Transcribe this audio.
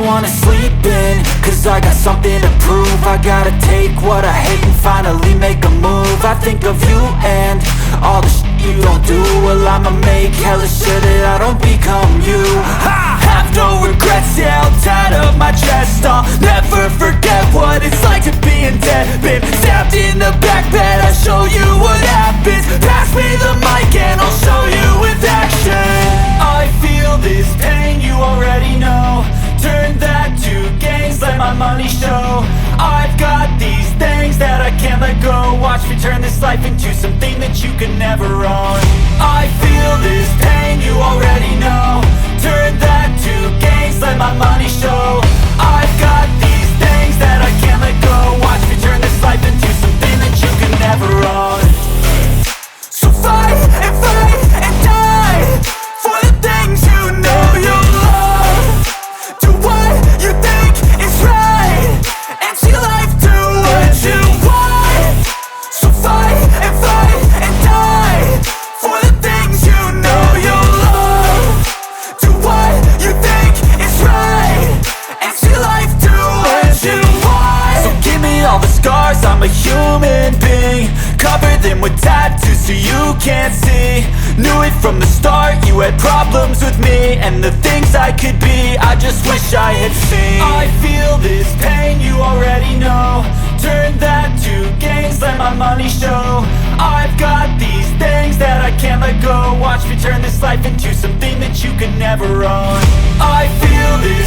wanna sleep in, cause I got something to prove. I gotta take what I hate and finally make a move. I think of you and all the shit you don't do. Well, I'ma make hella sure that I don't become you. I have no regrets, yeah, I'll tie up my chest. I'll never forget what it's like to be in debt. Been stabbed in the back bed, I'll show you what happens. Pass me the mic and I'll show you with action. I feel this pain, you already know. Turn that to gains, let my money show. I've got these things that I can't let go. Watch me turn this life into something that you can never own. I feel this pain, you already know. Turn that to gains, let my money show. I've got these things that I can't let go. Watch me turn this life into something that you can never own. So fight and die for the things you know you love. Do what you think is right and see life do what you want. So fight and die for the things you know you love. Do what you think is right and see life do what you want. So give me all the scars, I'm a human being. Cover them with tattoos so you can't see. Knew it from the start, you had problems with me and the things I could be, I just wish I had seen. I feel this pain, you already know. Turn that to gains, let my money show. I've got these things that I can't let go. Watch me turn this life into something that you can never own. I feel this